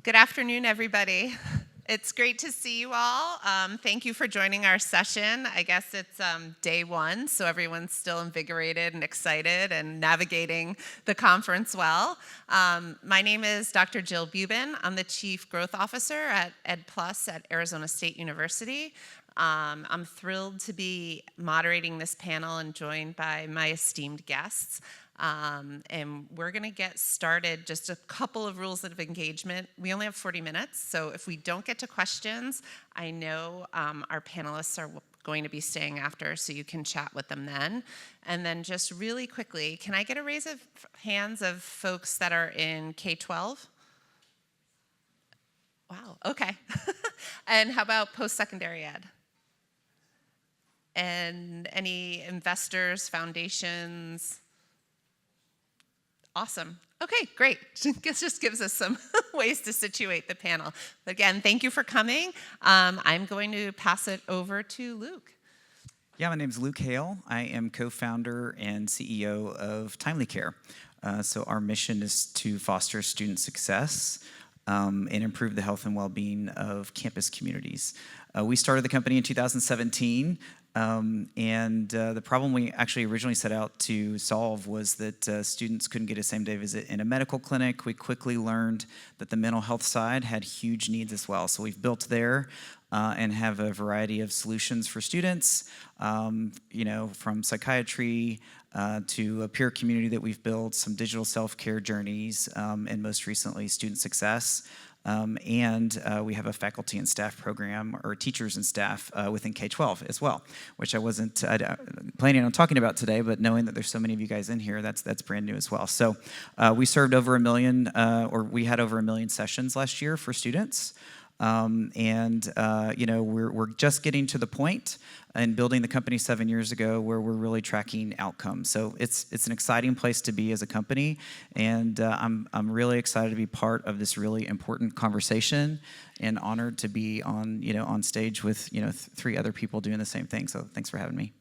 Good afternoon, everybody. It's great to see you all. Thank you for joining our session. I guess it's day one, so everyone's still invigorated and excited and navigating the conference well. My name is Dr. Jill Buban. I'm the Chief Growth Officer at EdPlus at Arizona State University. I'm thrilled to be moderating this panel and joined by my esteemed guests. And we're going to get started. Just a couple of rules of engagement. We only have 40 minutes, so if we don't get to questions, I know our panelists are going to be staying after, so you can chat with them then. And then just really quickly, can I get a raise of hands of folks that are in K-12? Wow, okay. And how about post-secondary ed? And any investors, foundations? Awesome. Okay, great. This just gives us some ways to situate the panel. But again, thank you for coming. I'm going to pass it over to Luke. Yeah, my name is Luke Hejl. I am co-founder and CEO of TimelyCare. So our mission is to foster student success and improve the health and well-being of campus communities. We started the company in 2017. The problem we actually originally set out to solve was that students couldn't get a same-day visit in a medical clinic. We quickly learned that the mental health side had huge needs as well. So we've built there and have a variety of solutions for students, from psychiatry to a peer community that we've built, some digital self-care journeys, and most recently student success. We have a faculty and staff program, or teachers and staff within K-12 as well, which I wasn't planning on talking about today, but knowing that there's so many of you guys in here, that's brand new as well. So we served over 1 million, we had over 1 million sessions last year for students. We're just getting to the point in building the company 7 years ago where we're really tracking outcomes. So it's an exciting place to be as a company, and I'm really excited to be part of this really important conversation, and honored to be on stage with 3 other people doing the same thing. So thanks for having me.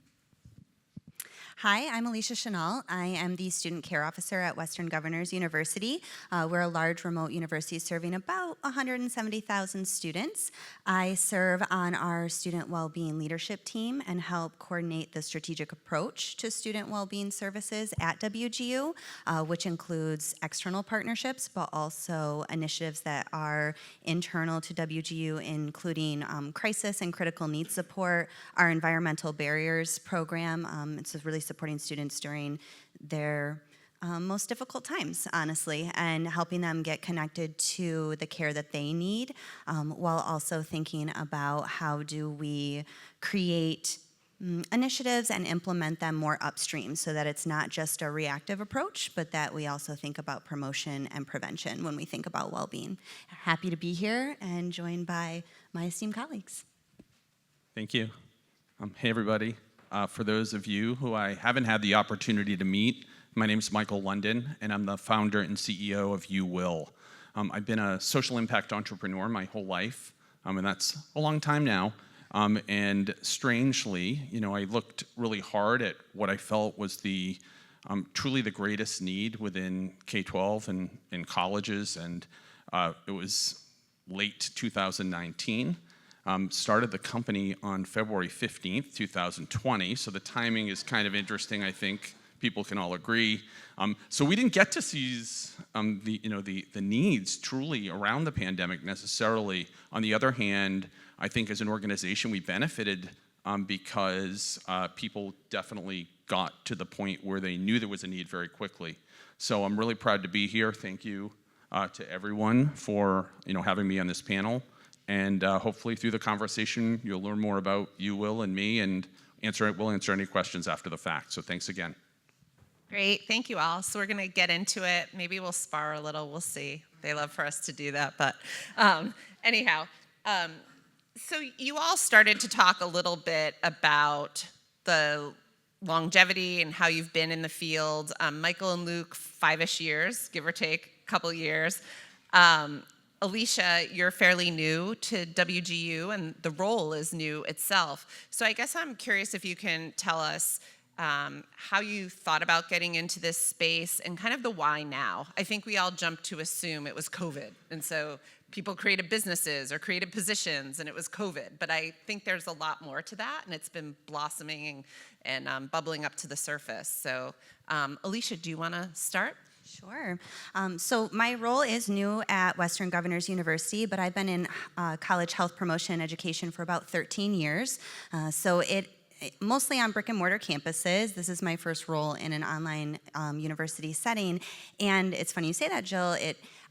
Hi, I'm Alecia Chenault. I am the Student Care Officer at Western Governors University. We're a large remote university serving about 170,000 students. I serve on our Student Wellbeing Leadership Team and help coordinate the strategic approach to student wellbeing services at WGU, which includes external partnerships, but also initiatives that are internal to WGU, including crisis and critical needs support, our environmental barriers program. It's really supporting students during their most difficult times, honestly, and helping them get connected to the care that they need, while also thinking about how do we create initiatives and implement them more upstream so that it's not just a reactive approach, but that we also think about promotion and prevention when we think about well-being. Happy to be here and joined by my esteemed colleagues. Thank you. Hey, everybody. For those of you who I haven't had the opportunity to meet, my name is Michael London, and I'm the founder and CEO of Uwill. I've been a social impact entrepreneur my whole life, and that's a long time now. And strangely, I looked really hard at what I felt was the truly the greatest need within K-12 and in colleges, and it was late 2019. Started the company on February 15th, 2020, so the timing is kind of interesting, I think. People can all agree. So we didn't get to seize the needs truly around the pandemic necessarily. On the other hand, I think as an organization we benefited because people definitely got to the point where they knew there was a need very quickly. So I'm really proud to be here. Thank you to everyone for having me on this panel. And hopefully through the conversation, you'll learn more about Uwill and me, and we'll answer any questions after the fact. So thanks again. Great, thank you all. So we're going to get into it. Maybe we'll spar a little, we'll see. They love for us to do that, but anyhow. So you all started to talk a little bit about the longevity and how you've been in the field. Michael and Luke, 5-ish years, give or take a couple years. Alecia, you're fairly new to WGU, and the role is new itself. So I guess I'm curious if you can tell us how you thought about getting into this space and kind of the why now. I think we all jumped to assume it was COVID, and so people created businesses or created positions, and it was COVID. But I think there's a lot more to that, and it's been blossoming and bubbling up to the surface. So, Alecia, do you want to start? Sure. So my role is new at Western Governors University, but I've been in college health promotion and education for about 13 years. So mostly on brick and mortar campuses. This is my first role in an online university setting. And it's funny you say that, Jill.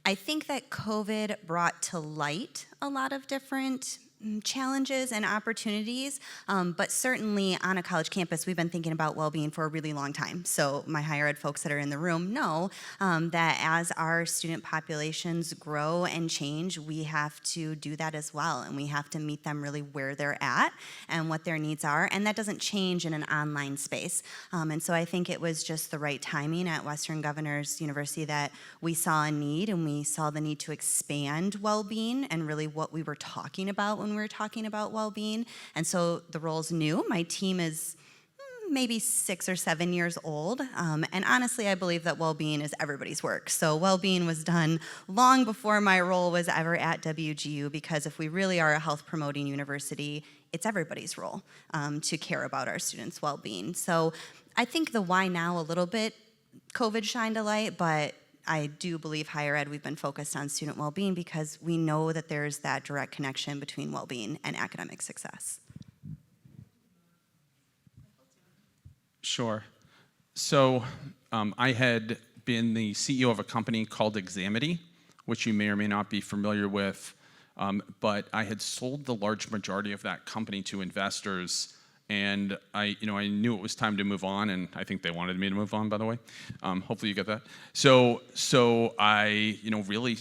I think that COVID brought to light a lot of different challenges and opportunities, but certainly on a college campus, we've been thinking about well-being for a really long time. So my higher ed folks that are in the room know that as our student populations grow and change, we have to do that as well, and we have to meet them really where they're at and what their needs are, and that doesn't change in an online space. And so I think it was just the right timing at Western Governors University that we saw a need, and we saw the need to expand well-being and really what we were talking about when we were talking about well-being. And so the role's new. My team is maybe 6 or 7 years old. And honestly, I believe that well-being is everybody's work. So well-being was done long before my role was ever at WGU, because if we really are a health promoting university, it's everybody's role to care about our students' well-being. So I think the why now a little bit, COVID shined a light, but I do believe higher ed, we've been focused on student well-being because we know that there's that direct connection between well-being and academic success. Sure. So I had been the CEO of a company called Examity, which you may or may not be familiar with, but I had sold the large majority of that company to investors. And I knew it was time to move on, and I think they wanted me to move on, by the way. Hopefully you get that. So I, really,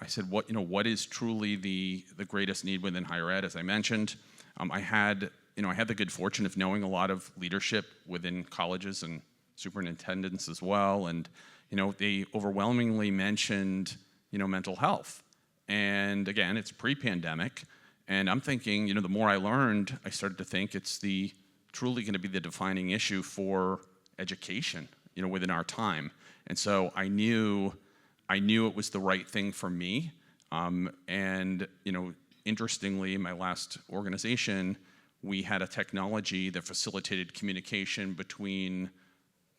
I said, what is truly the greatest need within higher ed? As I mentioned, I had the good fortune of knowing a lot of leadership within colleges and superintendents as well, and they overwhelmingly mentioned mental health. And again, it's pre-pandemic. And I'm thinking, the more I learned, I started to think it's truly going to be the defining issue for education, within our time. And so I knew it was the right thing for me. And interestingly, in my last organization, we had a technology that facilitated communication between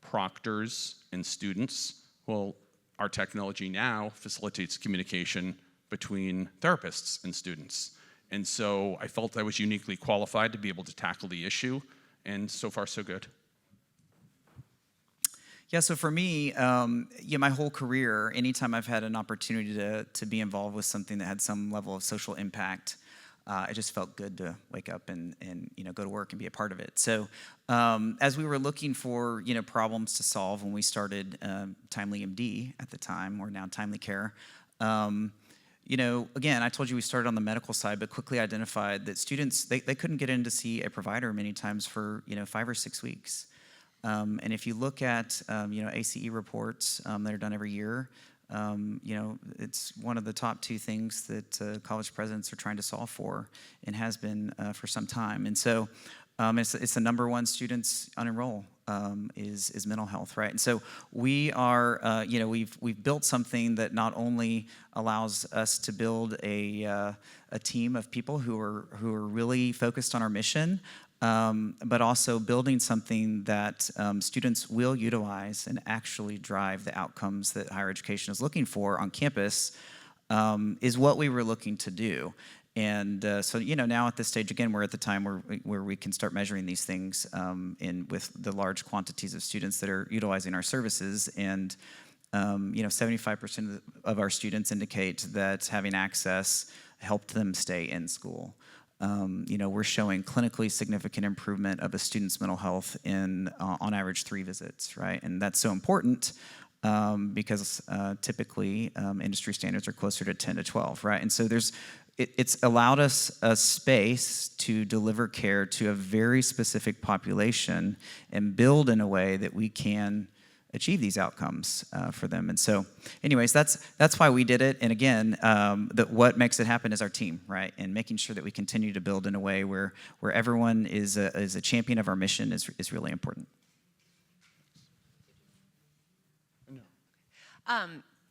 proctors and students. Well, our technology now facilitates communication between therapists and students. And so I felt I was uniquely qualified to be able to tackle the issue, and so far so good. Yeah, so for me, my whole career, anytime I've had an opportunity to be involved with something that had some level of social impact, it just felt good to wake up and go to work and be a part of it. So as we were looking for problems to solve when we started TimelyMD at the time, or now TimelyCare, again, I told you we started on the medical side, but quickly identified that students, they couldn't get in to see a provider many times for 5 or 6 weeks. And if you look at ACE reports that are done every year, it's one of the top 2 things that college presidents are trying to solve for, and has been for some time. And so it's the number one students unenroll is mental health, right? And so we are, we've built something that not only allows us to build a team of people who are really focused on our mission, but also building something that students will utilize and actually drive the outcomes that higher education is looking for on campus, is what we were looking to do. And so now at this stage, again, we're at the time where we can start measuring these things with the large quantities of students that are utilizing our services. And 75% of our students indicate that having access helped them stay in school. We're showing clinically significant improvement of a student's mental health in on average 3 visits, right? And that's so important because typically industry standards are closer to 10 to 12, right? And so it's allowed us a space to deliver care to a very specific population and build in a way that we can achieve these outcomes for them. And so anyways, that's why we did it. And again, what makes it happen is our team, right? And making sure that we continue to build in a way where everyone is a champion of our mission is really important.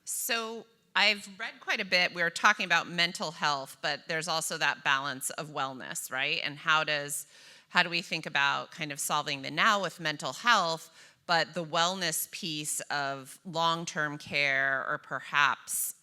So I've read quite a bit. We were talking about mental health, but there's also that balance of wellness, right? And how do we think about kind of solving the now with mental health, but the wellness piece of long-term care, or perhaps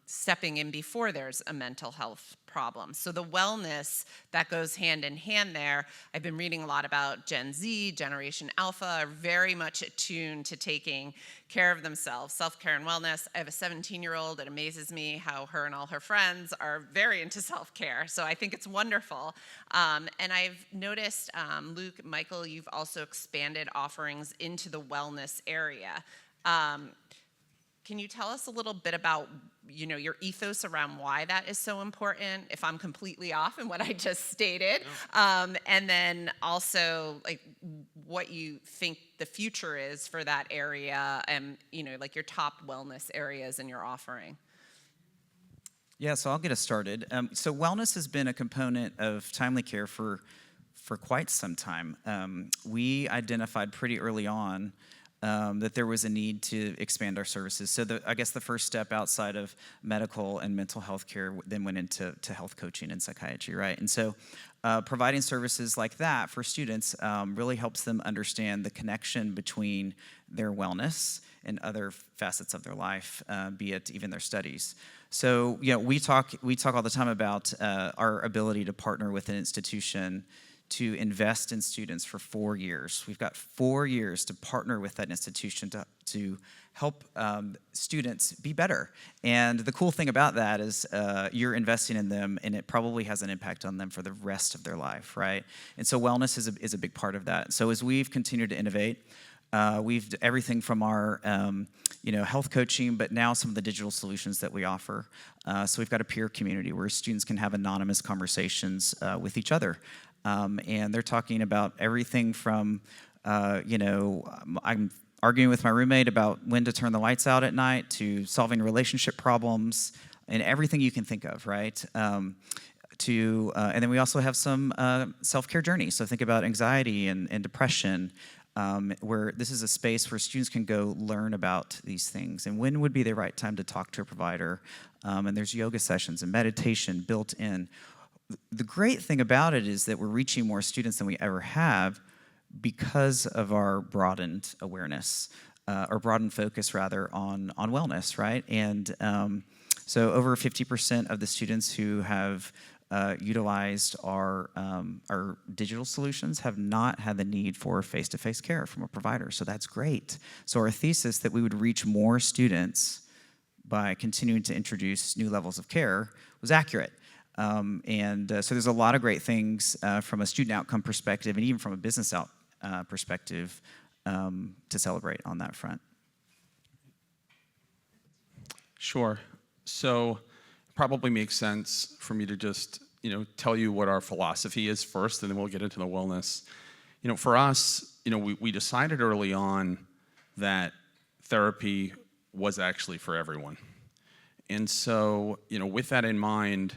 stepping in before there's a mental health problem. So the wellness that goes hand in hand there. I've been reading a lot about Gen Z, Generation Alpha, are very much attuned to taking care of themselves, self-care and wellness. I have a 17-year-old. It amazes me how her and all her friends are very into self-care. So I think it's wonderful. And I've noticed, Luke, Michael, you've also expanded offerings into the wellness area. Can you tell us a little bit about, your ethos around why that is so important, if I'm completely off in what I just stated? No. And then also, like, what you think the future is for that area and, like your top wellness areas in your offering. Yeah, so I'll get us started. So wellness has been a component of TimelyCare for quite some time. We identified pretty early on that there was a need to expand our services. So I guess the first step outside of medical and mental health care then went into health coaching and psychiatry, right? And so providing services like that for students really helps them understand the connection between their wellness and other facets of their life, be it even their studies. So we talk all the time about our ability to partner with an institution to invest in students for 4 years. We've got 4 years to partner with that institution to help students be better. And the cool thing about that is you're investing in them, and it probably has an impact on them for the rest of their life, right? And so wellness is a big part of that. So as we've continued to innovate, we've everything from our health coaching, but now some of the digital solutions that we offer. So we've got a peer community where students can have anonymous conversations with each other. And they're talking about everything from, I'm arguing with my roommate about when to turn the lights out at night, to solving relationship problems, and everything you can think of, right? And then we also have some self-care journeys. So think about anxiety and depression, where this is a space where students can go learn about these things. And when would be the right time to talk to a provider? And there's yoga sessions and meditation built in. The great thing about it is that we're reaching more students than we ever have because of our broadened awareness, or broadened focus, rather, on wellness, right? And so over 50% of the students who have utilized our digital solutions have not had the need for face-to-face care from a provider, so that's great. So our thesis that we would reach more students by continuing to introduce new levels of care was accurate. So there's a lot of great things from a student outcome perspective and even from a business perspective to celebrate on that front. Sure. So it probably makes sense for me to just tell you what our philosophy is first, and then we'll get into the wellness. For us, we decided early on that therapy was actually for everyone. And so, with that in mind,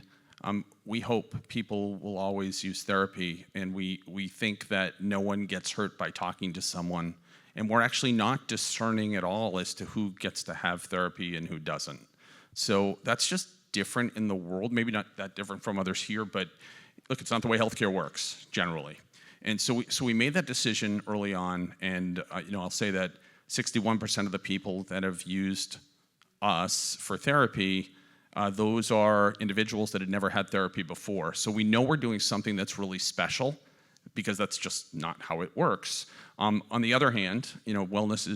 we hope people will always use therapy, and we think that no one gets hurt by talking to someone, and we're actually not discerning at all as to who gets to have therapy and who doesn't. So that's just different in the world, maybe not that different from others here, but look, it's not the way healthcare works generally. And so we made that decision early on, and I'll say that 61% of the people that have used us for therapy, those are individuals that had never had therapy before. So we know we're doing something that's really special, because that's just not how it works. On the other hand, wellness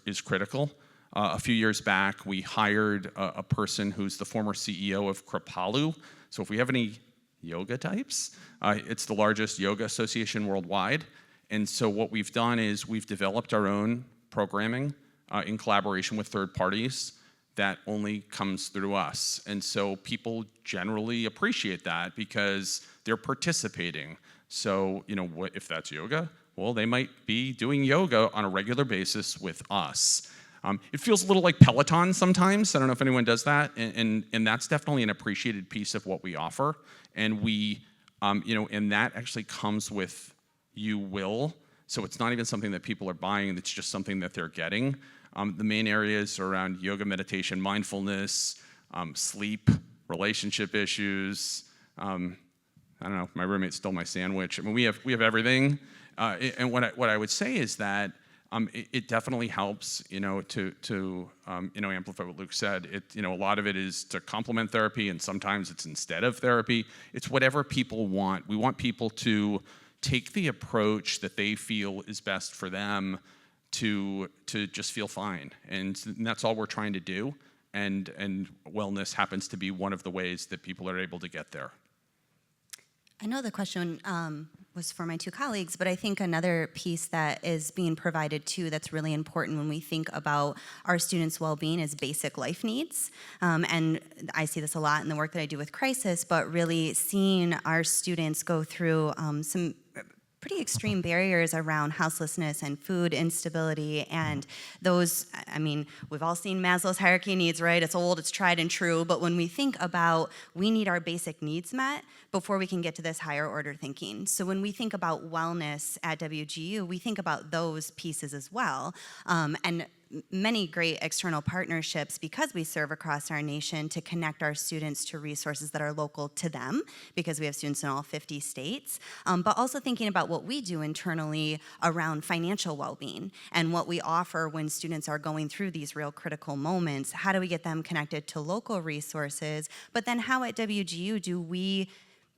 is critical. A few years back, we hired a person who's the former CEO of Kripalu. So if we have any yoga types, it's the largest yoga association worldwide. And so what we've done is we've developed our own programming in collaboration with third parties that only comes through us. And so people generally appreciate that because they're participating. So, if that's yoga, well, they might be doing yoga on a regular basis with us. It feels a little like Peloton sometimes. I don't know if anyone does that. And that's definitely an appreciated piece of what we offer. And we, and that actually comes with Uwill. So it's not even something that people are buying, it's just something that they're getting. The main areas are around yoga, meditation, mindfulness, sleep, relationship issues. I don't know, my roommate stole my sandwich. I mean, we have everything. And what I would say is that it definitely helps, to amplify what Luke said. A lot of it is to complement therapy, and sometimes it's instead of therapy. It's whatever people want. We want people to take the approach that they feel is best for them to just feel fine, and that's all we're trying to do. And wellness happens to be one of the ways that people are able to get there. I know the question was for my two colleagues, but I think another piece that is being provided too that's really important when we think about our students' well-being is basic life needs. And I see this a lot in the work that I do with crisis, but really seeing our students go through some pretty extreme barriers around houselessness and food instability, and those, I mean, we've all seen Maslow's hierarchy of needs, right? It's old, it's tried and true, but when we think about we need our basic needs met before we can get to this higher order thinking. So when we think about wellness at WGU, we think about those pieces as well. And many great external partnerships because we serve across our nation to connect our students to resources that are local to them, because we have students in all 50 states, but also thinking about what we do internally around financial well-being and what we offer when students are going through these real critical moments. How do we get them connected to local resources? But then how at WGU do we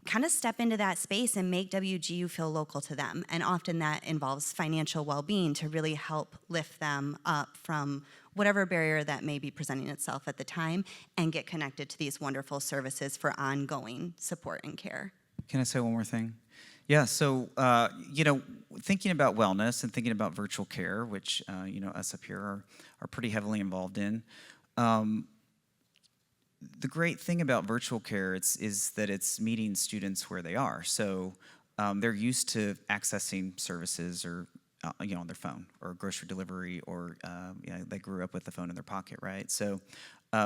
kind of step into that space and make WGU feel local to them? And often that involves financial well-being to really help lift them up from whatever barrier that may be presenting itself at the time and get connected to these wonderful services for ongoing support and care. Can I say one more thing? Yeah, so, thinking about wellness and thinking about virtual care, which, us up here are pretty heavily involved in, the great thing about virtual care is that it's meeting students where they are. So they're used to accessing services or on their phone, or grocery delivery, or they grew up with the phone in their pocket, right? So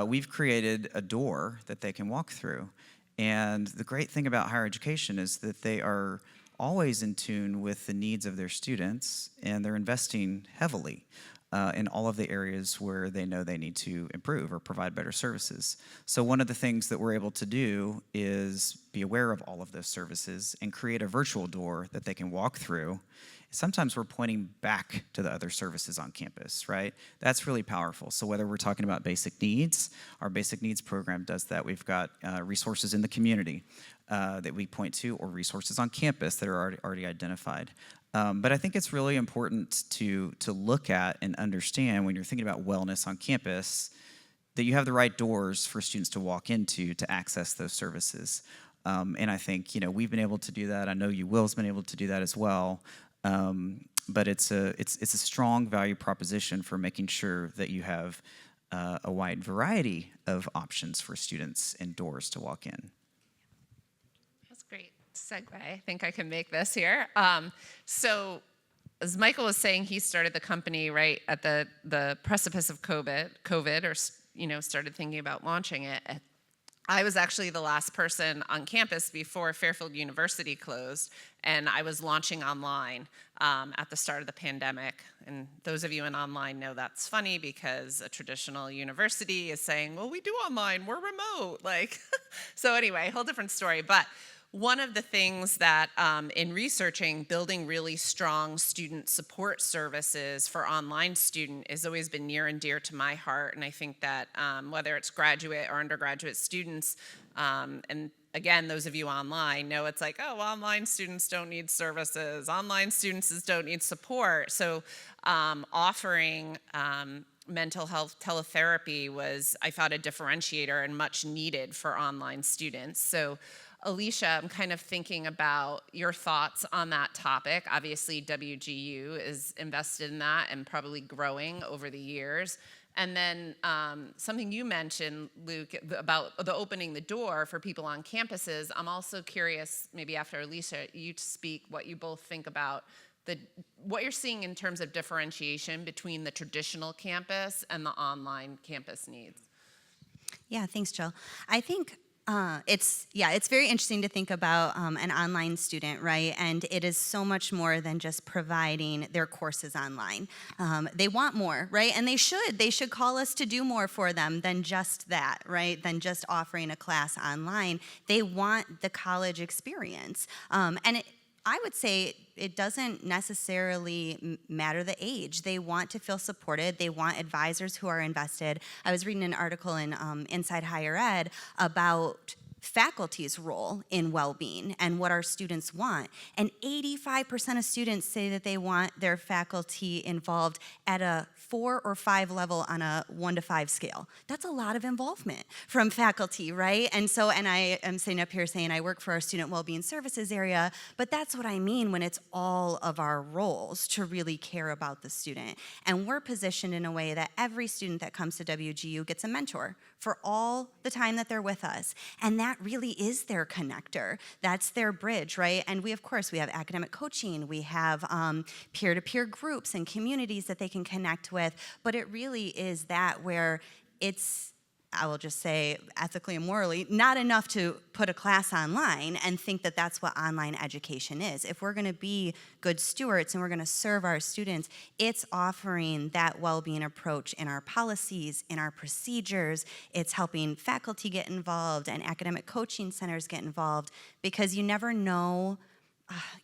we've created a door that they can walk through. And the great thing about higher education is that they are always in tune with the needs of their students, and they're investing heavily in all of the areas where they know they need to improve or provide better services. So one of the things that we're able to do is be aware of all of those services and create a virtual door that they can walk through. Sometimes we're pointing back to the other services on campus, right? That's really powerful. So whether we're talking about basic needs, our basic needs program does that. We've got resources in the community that we point to, or resources on campus that are already identified. But I think it's really important to look at and understand when you're thinking about wellness on campus that you have the right doors for students to walk into to access those services. And I think we've been able to do that. I know Uwill's been able to do that as well. But it's a strong value proposition for making sure that you have a wide variety of options for students and doors to walk in. That's great segue. I think I can make this here. So as Michael was saying, he started the company right at the precipice of COVID, or started thinking about launching it. I was actually the last person on campus before Fairfield University closed, and I was launching online at the start of the pandemic. And those of you in online know that's funny because a traditional university is saying, well, we do online, we're remote. So anyway, whole different story. But one of the things that in researching building really strong student support services for online student has always been near and dear to my heart. And I think that whether it's graduate or undergraduate students, and again, those of you online know it's like, oh, online students don't need services. Online students don't need support. So offering mental health teletherapy was, I thought, a differentiator and much needed for online students. So Alecia, I'm kind of thinking about your thoughts on that topic. Obviously, WGU is invested in that and probably growing over the years. And then something you mentioned, Luke, about the opening the door for people on campuses. I'm also curious, maybe after Alecia, you to speak what you both think about what you're seeing in terms of differentiation between the traditional campus and the online campus needs. Yeah, thanks, Jill. I think It's very interesting to think about an online student, right? And it is so much more than just providing their courses online. They want more, right? And they should call us to do more for them than just that, right? Than just offering a class online. They want the college experience. I would say it doesn't necessarily matter the age. They want to feel supported. They want advisors who are invested. I was reading an article in Inside Higher Ed about faculty's role in well-being and what our students want. And 85% of students say that they want their faculty involved at a 4 or 5 level on a 1 to 5 scale. That's a lot of involvement from faculty, right? And I am sitting up here saying I work for our student well-being services area, but that's what I mean when it's all of our roles to really care about the student. And we're positioned in a way that every student that comes to WGU gets a mentor for all the time that they're with us. And that really is their connector. That's their bridge, right? And we, of course, we have academic coaching. We have peer-to-peer groups and communities that they can connect with. But it really is that where it's, I will just say ethically and morally, not enough to put a class online and think that that's what online education is. If we're going to be good stewards and we're going to serve our students, it's offering that well-being approach in our policies, in our procedures. It's helping faculty get involved and academic coaching centers get involved, because you never know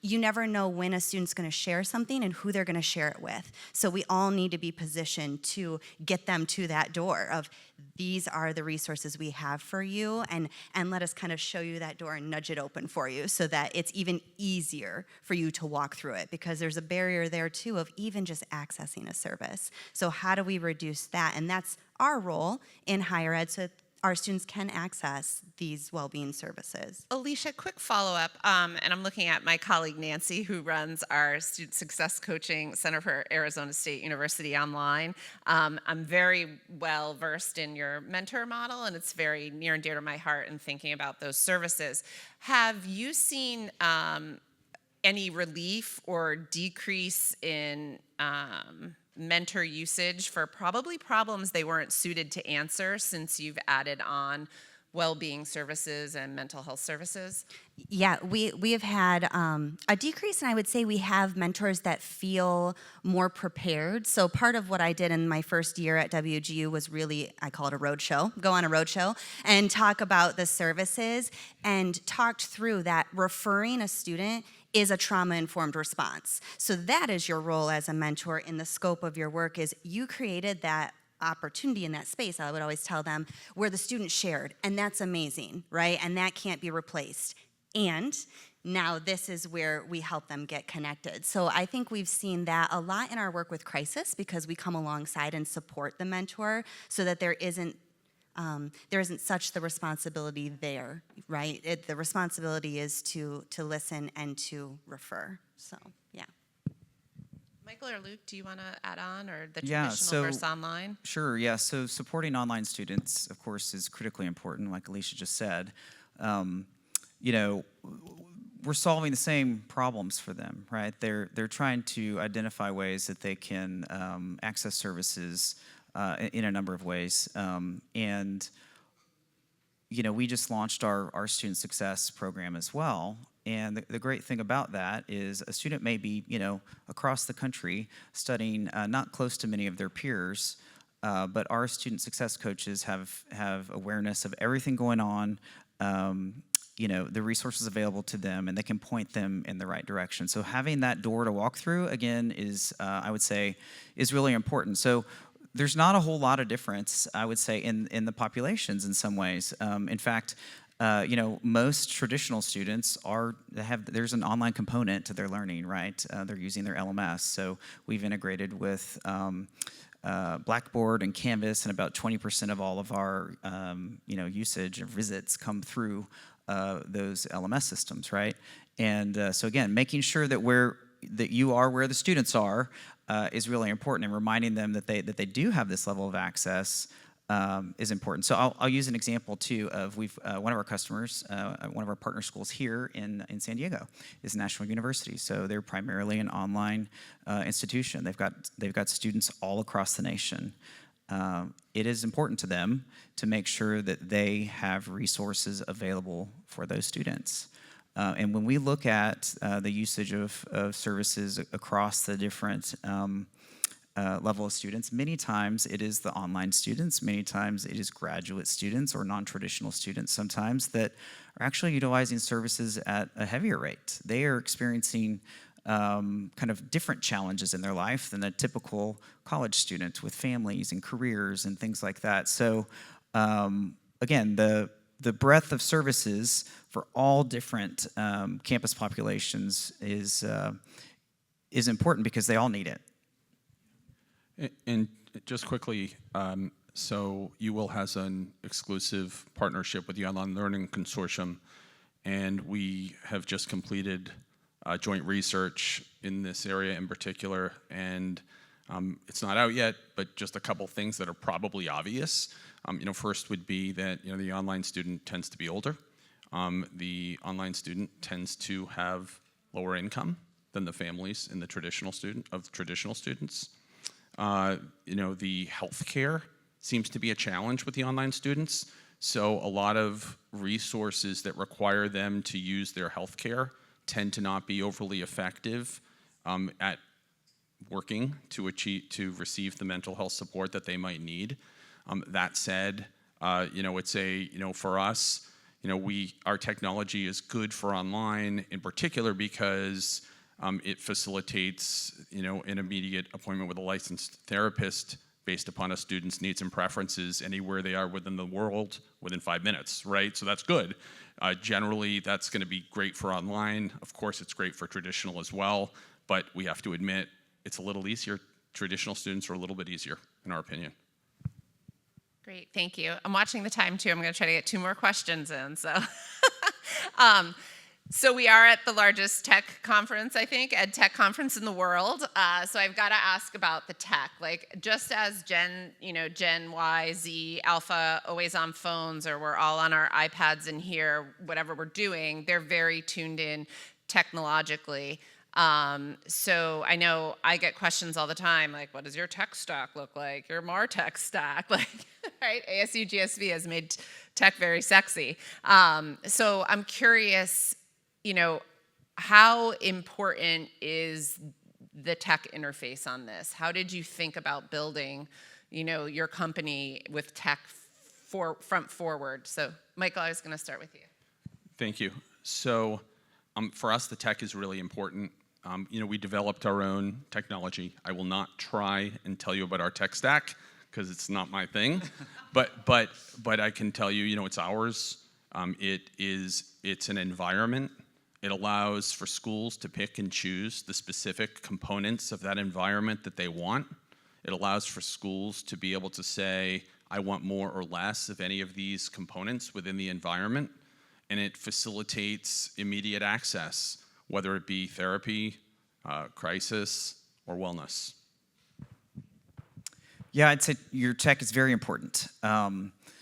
when a student's going to share something and who they're going to share it with. So we all need to be positioned to get them to that door of, these are the resources we have for you, and let us kind of show you that door and nudge it open for you so that it's even easier for you to walk through it, because there's a barrier there too of even just accessing a service. So how do we reduce that? And that's our role in higher ed, so our students can access these well-being services. Alecia, quick follow-up, and I'm looking at my colleague Nancy, who runs our Student Success Coaching Center for Arizona State University online. I'm very well versed in your mentor model, and it's very near and dear to my heart in thinking about those services. Have you seen any relief or decrease in mentor usage for probably problems they weren't suited to answer since you've added on well-being services and mental health services? Yeah, we have had a decrease, and I would say we have mentors that feel more prepared. So part of what I did in my first year at WGU was really, I call it a road show, go on a road show and talk about the services, and talked through that referring a student is a trauma-informed response. So that is your role as a mentor in the scope of your work, is you created that opportunity in that space, I would always tell them, where the student shared, and that's amazing, right? And that can't be replaced. And now this is where we help them get connected. So I think we've seen that a lot in our work with crisis, because we come alongside and support the mentor so that there isn't such the responsibility there, right? The responsibility is to listen and to refer. So, yeah. Michael or Luke, do you want to add on, or the Yeah, traditional versus online? Sure, yeah. So supporting online students, of course, is critically important, like Alecia just said. You know, we're solving the same problems for them, right? They're trying to identify ways that they can access services in a number of ways. And, you know, we just launched our student success program as well. And the great thing about that is a student may be, you know, across the country studying not close to many of their peers, but our student success coaches have awareness of everything going on, you know, the resources available to them, and they can point them in the right direction. So having that door to walk through, again, is, I would say, is really important. So there's not a whole lot of difference, I would say, in the populations in some ways. In fact, you know, most traditional students there's an online component to their learning, right? They're using their LMS. So we've integrated with Blackboard and Canvas, and about 20% of all of our, you know, usage of visits come through those LMS systems, right? And so again, making sure that you are where the students are is really important, and reminding them that they do have this level of access is important. So I'll use an example too of one of our customers, one of our partner schools here in San Diego is National University. So they're primarily an online institution. They've got students all across the nation. it is important to them to make sure that they have resources available for those students. And when we look at the usage of services across the different level of students, many times it is the online students, many times it is graduate students or non-traditional students sometimes that are actually utilizing services at a heavier rate. They are experiencing kind of different challenges in their life than a typical college student with families and careers and things like that. So again, the breadth of services for all different campus populations is important because they all need it. And just quickly, so Uwill has an exclusive partnership with the Online Learning Consortium, and we have just completed joint research in this area in particular, and it's not out yet, but just a couple things that are probably obvious. First would be that the online student tends to be older. The online student tends to have lower income than the families in the traditional students. The healthcare seems to be a challenge with the online students. So a lot of resources that require them to use their healthcare tend to not be overly effective at working to receive the mental health support that they might need. That said, for us, our technology is good for online in particular because it facilitates, an immediate appointment with a licensed therapist based upon a student's needs and preferences anywhere they are within the world within 5 minutes, right? So that's good. Generally, that's going to be great for online. Of course, it's great for traditional as well, but we have to admit it's a little easier. Traditional students are a little bit easier, in our opinion. Great, thank you. I'm watching the time too. I'm going to try to get 2 more questions in. So we are at the largest tech conference, I think, ed tech conference in the world. So I've got to ask about the tech. Like, just as Gen Y, Z, Alpha, always on phones, or we're all on our iPads in here, whatever we're doing, they're very tuned in technologically. So I know I get questions all the time, like, what does your tech stack look like? Your MarTech stack, like, right? ASU+GSV has made tech very sexy. So I'm curious, how important is the tech interface on this? How did you think about building, your company with tech front forward? So Michael, I was going to start with you. Thank you. So for us, the tech is really important. We developed our own technology. I will not try and tell you about our tech stack because it's not my thing, but I can tell you, it's ours. It's an environment. It allows for schools to pick and choose the specific components of that environment that they want. It allows for schools to be able to say, I want more or less of any of these components within the environment. And it facilitates immediate access, whether it be therapy, crisis, or wellness. Yeah, I'd say your tech is very important.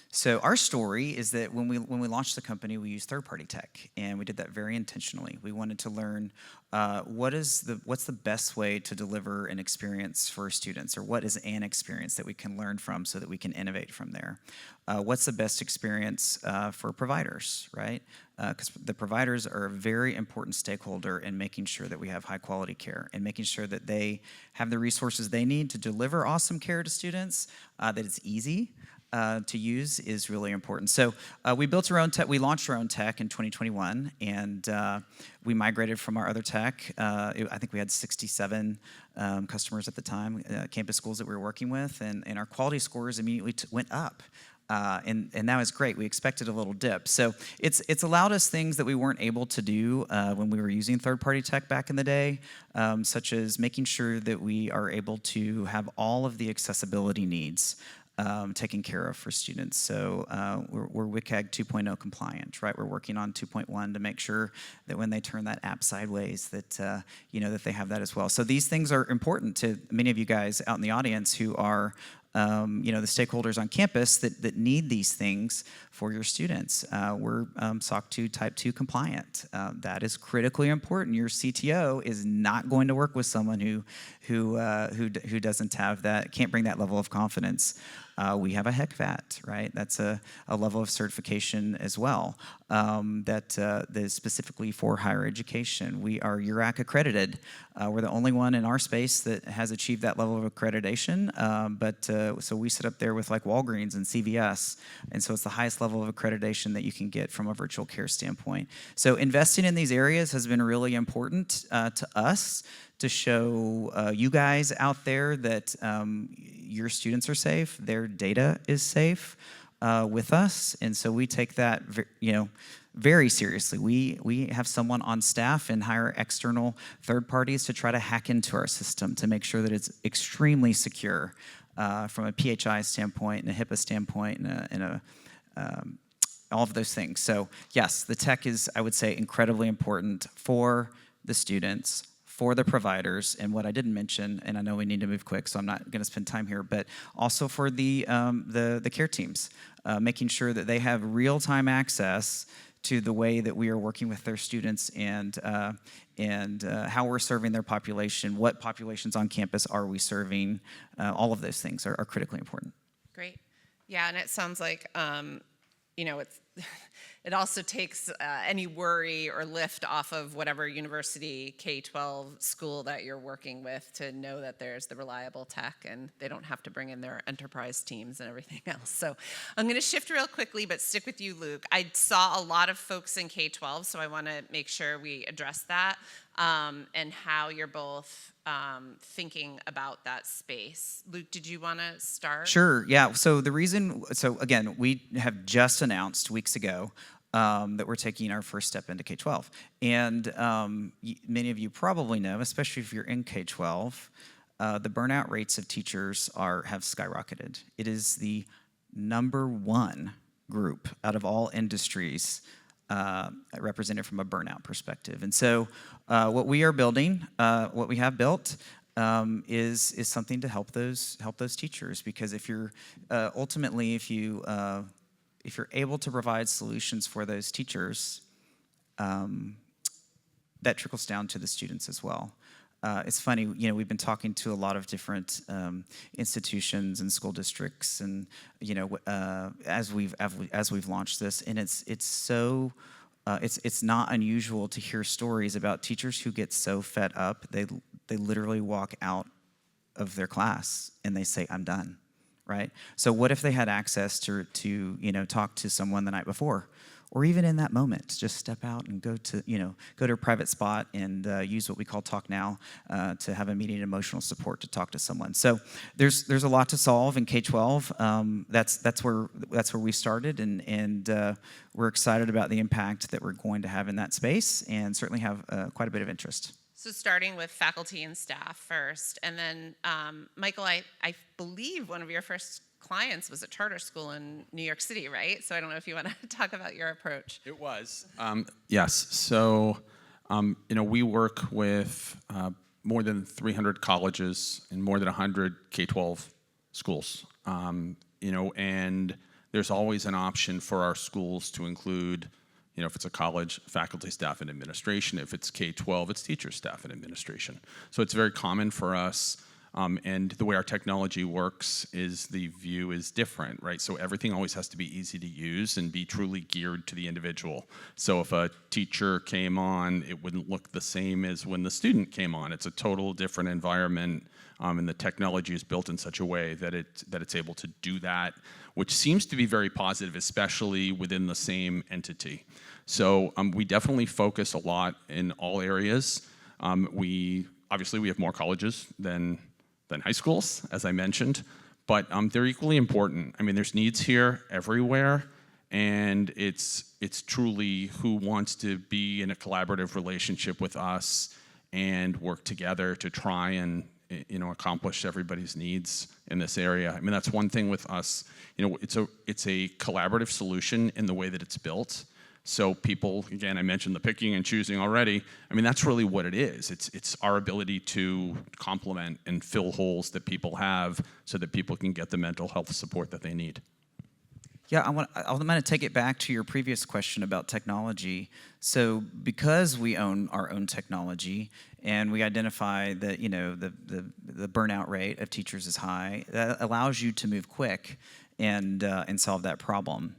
So our story is that when we launched the company, we used third-party tech, and we did that very intentionally. We wanted to learn what's the best way to deliver an experience for students, or what is an experience that we can learn from so that we can innovate from there. What's the best experience for providers, right? Because the providers are a very important stakeholder in making sure that we have high-quality care and making sure that they have the resources they need to deliver awesome care to students, that it's easy to use is really important. So we built our own tech. We launched our own tech in 2021, and we migrated from our other tech. I think we had 67 customers at the time, campus schools that we were working with, and our quality scores immediately went up. And that was great. We expected a little dip. So it's allowed us things that we weren't able to do when we were using third-party tech back in the day, such as making sure that we are able to have all of the accessibility needs taken care of for students. So we're WCAG 2.0 compliant, right? We're working on 2.1 to make sure that when they turn that app sideways that, that they have that as well. So these things are important to many of you guys out in the audience who are the stakeholders on campus that need these things for your students. We're SOC 2 Type 2 compliant. That is critically important. Your CTO is not going to work with someone who doesn't have that, can't bring that level of confidence. We have a HECVAT, right? That's a level of certification as well that is specifically for higher education. We are URAC accredited. We're the only one in our space that has achieved that level of accreditation. So we sit up there with like Walgreens and CVS, and so it's the highest level of accreditation that you can get from a virtual care standpoint. So investing in these areas has been really important to us, to show you guys out there that your students are safe, their data is safe with us, and so we take that, very seriously. We have someone on staff and hire external third parties to try to hack into our system to make sure that it's extremely secure from a PHI standpoint and a HIPAA standpoint and all of those things. So yes, the tech is, I would say, incredibly important for the students, for the providers, and what I didn't mention, and I know we need to move quick, so I'm not going to spend time here, but also for the care teams, making sure that they have real-time access to the way that we are working with their students and how we're serving their population, what populations on campus are we serving. All of those things are critically important. Great. Yeah, and it sounds like, it also takes any worry or lift off of whatever university, K-12 school that you're working with, to know that there's the reliable tech and they don't have to bring in their enterprise teams and everything else. So I'm going to shift real quickly, but stick with you, Luke. I saw a lot of folks in K-12, so I want to make sure we address that and how you're both thinking about that space. Luke, did you want to start? Sure, yeah. So again, we have just announced weeks ago that we're taking our first step into K-12. And many of you probably know, especially if you're in K-12, the burnout rates of teachers have skyrocketed. It is the #1 group out of all industries represented from a burnout perspective. And so what we are building, what we have built, is something to help those teachers, because if you're ultimately if you're able to provide solutions for those teachers, that trickles down to the students as well. It's funny, we've been talking to a lot of different institutions and school districts, and as we've launched this, and it's not unusual to hear stories about teachers who get so fed up they literally walk out of their class and they say, "I'm done." Right? So what if they had access to talk to someone the night before, or even in that moment, just step out and go to a private spot and use what we call Talk Now to have immediate emotional support to talk to someone. So there's a lot to solve in K-12. That's where we started, and we're excited about the impact that we're going to have in that space, and certainly have quite a bit of interest. So starting with faculty and staff first, and then Michael, I believe one of your first clients was a charter school in New York City, right? So I don't know if you want to talk about your approach. It was. Yes. So, we work with more than 300 colleges and more than 100 K-12 schools. And there's always an option for our schools to include, if it's a college, faculty, staff, and administration. If it's K-12, it's teachers, staff, and administration. So it's very common for us. And the way our technology works is the view is different, right? So everything always has to be easy to use and be truly geared to the individual. So if a teacher came on, it wouldn't look the same as when the student came on. It's a total different environment, and the technology is built in such a way that it's able to do that, which seems to be very positive, especially within the same entity. So we definitely focus a lot in all areas. Obviously we have more colleges than high schools, as I mentioned, but they're equally important. I mean, there's needs here everywhere, and it's truly who wants to be in a collaborative relationship with us and work together to try and accomplish everybody's needs in this area. I mean, that's one thing with us. It's a collaborative solution in the way that it's built. So people, again, I mentioned the picking and choosing already. I mean, that's really what it is. It's our ability to complement and fill holes that people have so that people can get the mental health support that they need. Yeah, I'm going to take it back to your previous question about technology. So because we own our own technology and we identify that, you know, the burnout rate of teachers is high, that allows you to move quick and solve that problem.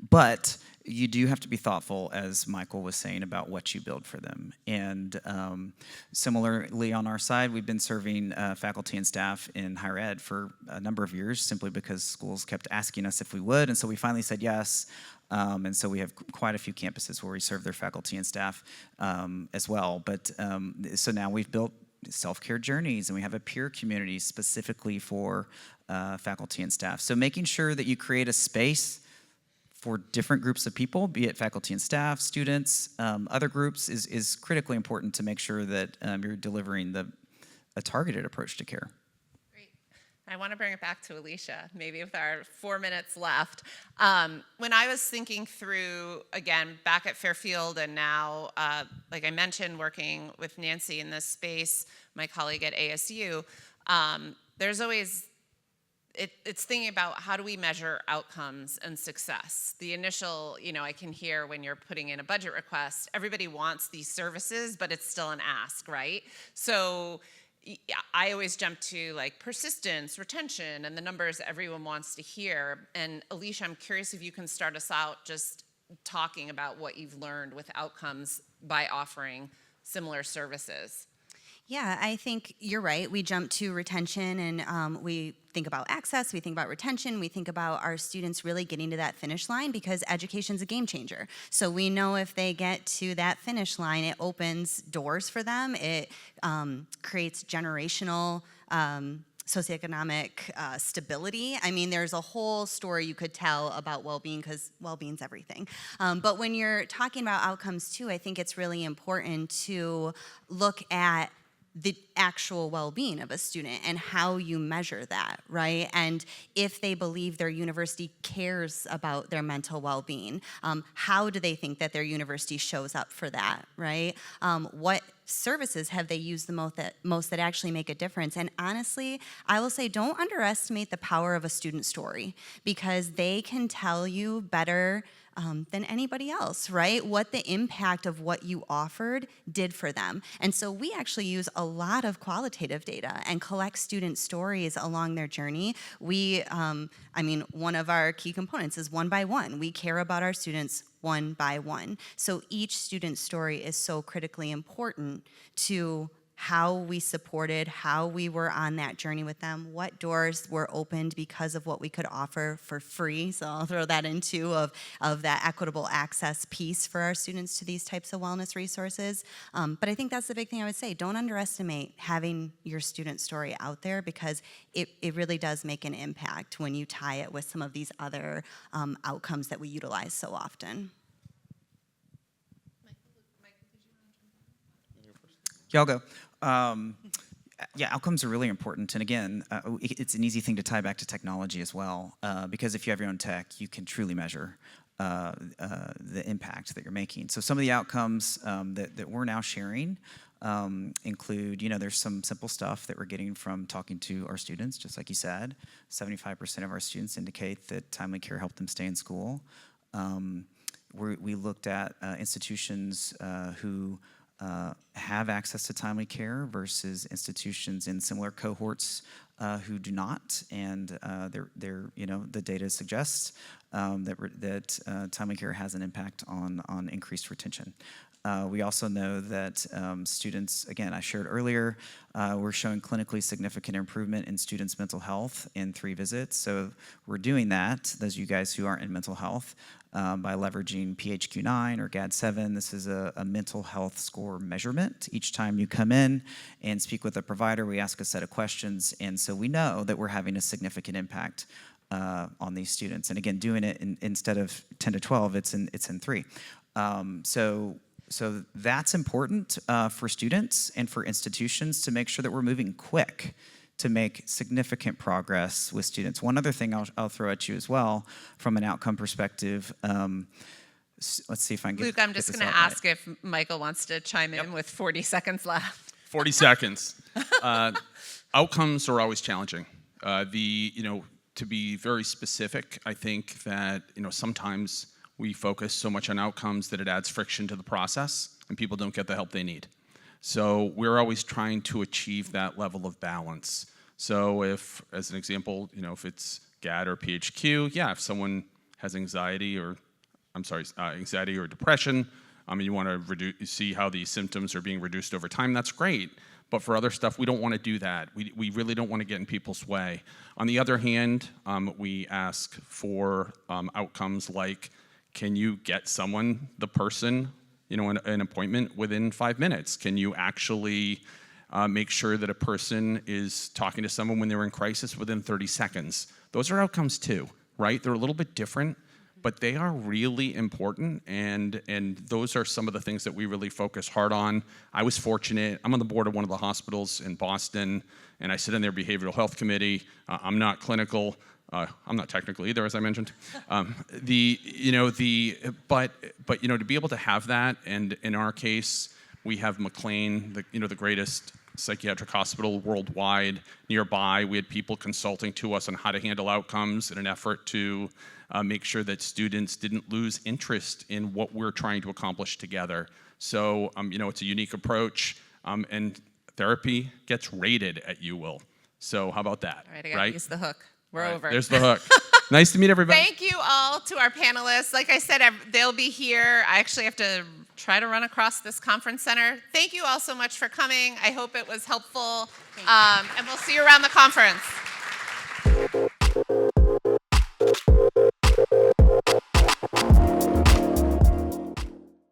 But you do have to be thoughtful, as Michael was saying, about what you build for them. And similarly, on our side, we've been serving faculty and staff in higher ed for a number of years, simply because schools kept asking us if we would, and so we finally said yes. And so we have quite a few campuses where we serve their faculty and staff as well. But so now we've built self-care journeys, and we have a peer community specifically for faculty and staff. So making sure that you create a space for different groups of people, be it faculty and staff, students, other groups, is critically important to make sure that you're delivering a targeted approach to care. Great. I want to bring it back to Alecia, maybe with our 4 minutes left. When I was thinking through, again, back at Fairfield and now, like I mentioned, working with Nancy in this space, my colleague at ASU, there's always it's thinking about how do we measure outcomes and success. The initial, you know, I can hear when you're putting in a budget request, everybody wants these services, but it's still an ask, right? So I always jump to like persistence, retention, and the numbers everyone wants to hear. And Alecia, I'm curious if you can start us out just talking about what you've learned with outcomes by offering similar services. Yeah, I think you're right. We jump to retention, and we think about access, we think about retention, we think about our students really getting to that finish line, because education's a game changer. So we know if they get to that finish line, it opens doors for them. It creates generational socioeconomic stability. I mean, there's a whole story you could tell about well-being, because well-being's everything. But when you're talking about outcomes too, I think it's really important to look at the actual well-being of a student and how you measure that, right? And if they believe their university cares about their mental well-being, how do they think that their university shows up for that, right? What services have they used the most that actually make a difference? And honestly, I will say, don't underestimate the power of a student story, because they can tell you better than anybody else, right? What the impact of what you offered did for them. And so we actually use a lot of qualitative data and collect student stories along their journey. We, I mean, one of our key components is 1 by 1. We care about our students 1 by 1. So each student's story is so critically important to how we supported, how we were on that journey with them, what doors were opened because of what we could offer for free. So I'll throw that into of that equitable access piece for our students to these types of wellness resources. But I think that's the big thing I would say. Don't underestimate having your student story out there, because it really does make an impact when you tie it with some of these other outcomes that we utilize so often. Yeah, I'll go. Yeah, outcomes are really important. And again, it's an easy thing to tie back to technology as well, because if you have your own tech, you can truly measure the impact that you're making. So some of the outcomes that we're now sharing include, you know, there's some simple stuff that we're getting from talking to our students, just like you said. 75% of our students indicate that TimelyCare helped them stay in school. We looked at institutions who have access to TimelyCare versus institutions in similar cohorts who do not, and you know, the data suggests that TimelyCare has an impact on increased retention. We also know that students, again, I shared earlier, we're showing clinically significant improvement in students' mental health in 3 visits. So we're doing that, those of you guys who aren't in mental health, by leveraging PHQ-9 or GAD-7. This is a mental health score measurement. Each time you come in and speak with a provider, we ask a set of questions, and so we know that we're having a significant impact on these students. And again, doing it instead of 10 to 12, it's in 3. So that's important for students and for institutions to make sure that we're moving quick to make significant progress with students. One other thing I'll throw at you as well, from an outcome perspective. Let's see if I can Luke, I'm just going to ask if Michael wants to chime in with 40 seconds left. 40 seconds. Outcomes are always challenging. To be very specific, I think that sometimes we focus so much on outcomes that it adds friction to the process, and people don't get the help they need. So we're always trying to achieve that level of balance. So if, as an example, if it's GAD or PHQ, yeah, if someone has anxiety or depression, you want to see how these symptoms are being reduced over time, that's great. But for other stuff, we don't want to do that. We really don't want to get in people's way. On the other hand, we ask for outcomes like, can you get the person, an appointment within 5 minutes? Can you actually make sure that a person is talking to someone when they're in crisis within 30 seconds? Those are outcomes too, right? They're a little bit different, but they are really important, and those are some of the things that we really focus hard on. I was fortunate. I'm on the board of one of the hospitals in Boston, and I sit in their behavioral health committee. I'm not clinical. I'm not technical either, as I mentioned. But to be able to have that, and in our case, we have McLean, the greatest psychiatric hospital worldwide nearby. We had people consulting to us on how to handle outcomes in an effort to make sure that students didn't lose interest in what we're trying to accomplish together. So, it's a unique approach, and therapy gets rated at Uwill. So how about that? All right, I got to use the hook. We're over. There's the hook. Nice to meet everybody. Thank you all to our panelists. Like I said, they'll be here. I actually have to try to run across this conference center. Thank you all so much for coming. I hope it was helpful. And we'll see you around the conference.